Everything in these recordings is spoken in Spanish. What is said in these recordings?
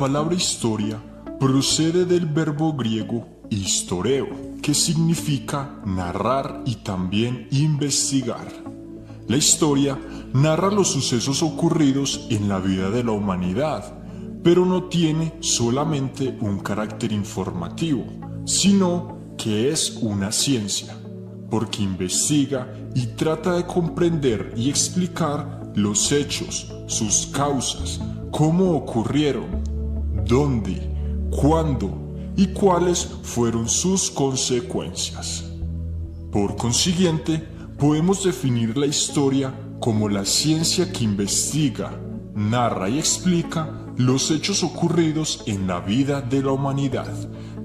palabra historia procede del verbo griego historeo, que significa narrar y también investigar. La historia narra los sucesos ocurridos en la vida de la humanidad, pero no tiene solamente un carácter informativo, sino que es una ciencia, porque investiga y trata de comprender y explicar los hechos, sus causas, cómo ocurrieron, dónde, cuándo y cuáles fueron sus consecuencias. Por consiguiente, podemos definir la historia como la ciencia que investiga, narra y explica los hechos ocurridos en la vida de la humanidad,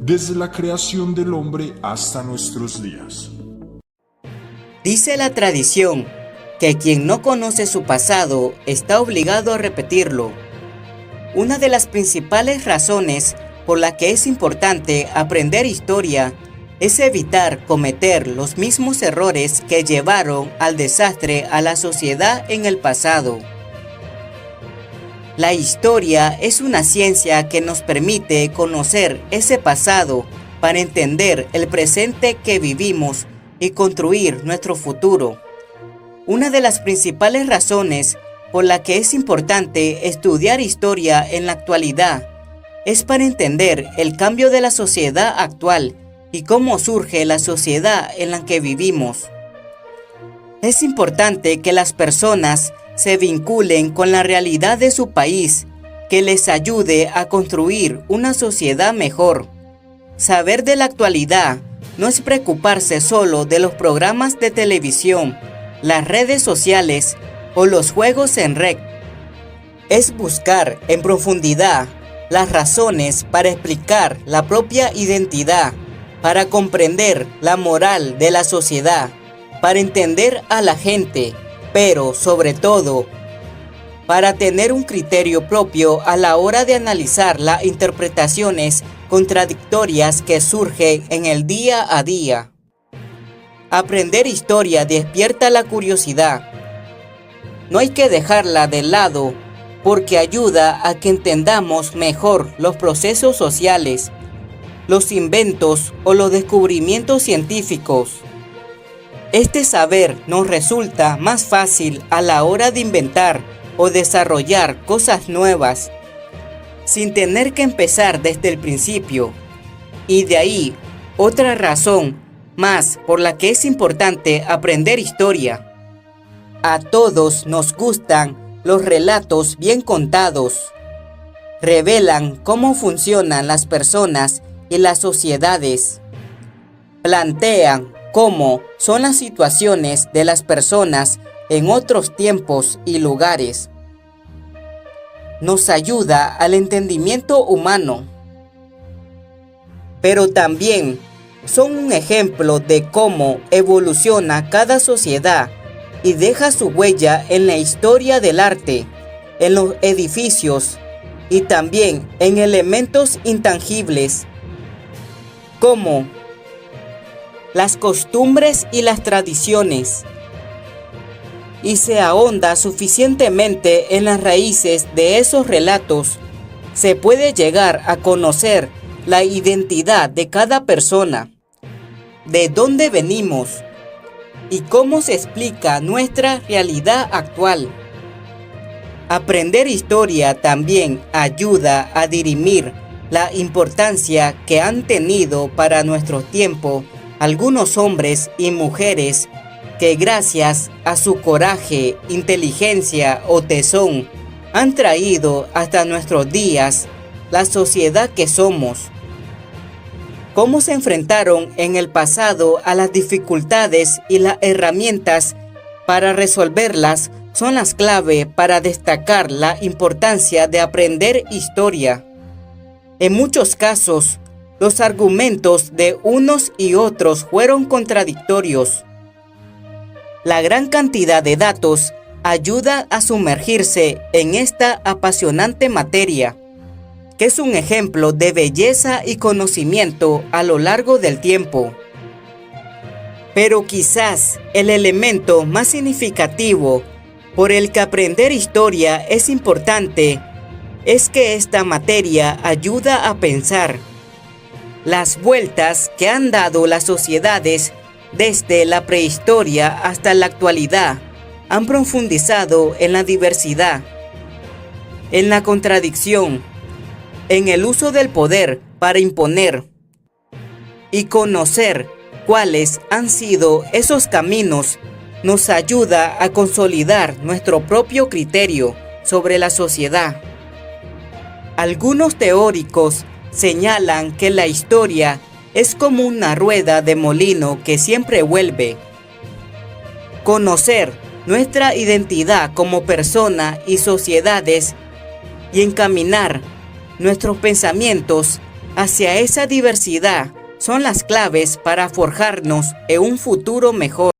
desde la creación del hombre hasta nuestros días. Dice la tradición que quien no conoce su pasado está obligado a repetirlo. Una de las principales razones por la que es importante aprender historia es evitar cometer los mismos errores que llevaron al desastre a la sociedad en el pasado. La historia es una ciencia que nos permite conocer ese pasado para entender el presente que vivimos y construir nuestro futuro. Una de las principales razones por la que es importante estudiar historia en la actualidad es para entender el cambio de la sociedad actual y cómo surge la sociedad en la que vivimos. Es importante que las personas se vinculen con la realidad de su país, que les ayude a construir una sociedad mejor. Saber de la actualidad no es preocuparse solo de los programas de televisión, las redes sociales o los juegos en red. Es buscar en profundidad las razones para explicar la propia identidad, para comprender la moral de la sociedad, para entender a la gente, pero sobre todo, para tener un criterio propio a la hora de analizar las interpretaciones contradictorias que surgen en el día a día. Aprender historia despierta la curiosidad. No hay que dejarla de lado porque ayuda a que entendamos mejor los procesos sociales, los inventos o los descubrimientos científicos. Este saber nos resulta más fácil a la hora de inventar o desarrollar cosas nuevas, sin tener que empezar desde el principio. Y de ahí, otra razón más por la que es importante aprender historia. A todos nos gustan los relatos bien contados. Revelan cómo funcionan las personas y las sociedades. Plantean cómo son las situaciones de las personas en otros tiempos y lugares. Nos ayuda al entendimiento humano. Pero también son un ejemplo de cómo evoluciona cada sociedad y deja su huella en la historia del arte, en los edificios y también en elementos intangibles, como las costumbres y las tradiciones, y se ahonda suficientemente en las raíces de esos relatos, se puede llegar a conocer la identidad de cada persona, de dónde venimos y cómo se explica nuestra realidad actual. Aprender historia también ayuda a dirimir la importancia que han tenido para nuestro tiempo algunos hombres y mujeres que gracias a su coraje, inteligencia o tesón han traído hasta nuestros días la sociedad que somos. Cómo se enfrentaron en el pasado a las dificultades y las herramientas para resolverlas son las claves para destacar la importancia de aprender historia. En muchos casos, los argumentos de unos y otros fueron contradictorios. La gran cantidad de datos ayuda a sumergirse en esta apasionante materia, que es un ejemplo de belleza y conocimiento a lo largo del tiempo. Pero quizás el elemento más significativo por el que aprender historia es importante es que esta materia ayuda a pensar. Las vueltas que han dado las sociedades desde la prehistoria hasta la actualidad han profundizado en la diversidad, en la contradicción, en el uso del poder para imponer y conocer cuáles han sido esos caminos nos ayuda a consolidar nuestro propio criterio sobre la sociedad. Algunos teóricos señalan que la historia es como una rueda de molino que siempre vuelve. Conocer nuestra identidad como persona y sociedades y encaminar nuestros pensamientos hacia esa diversidad son las claves para forjarnos en un futuro mejor.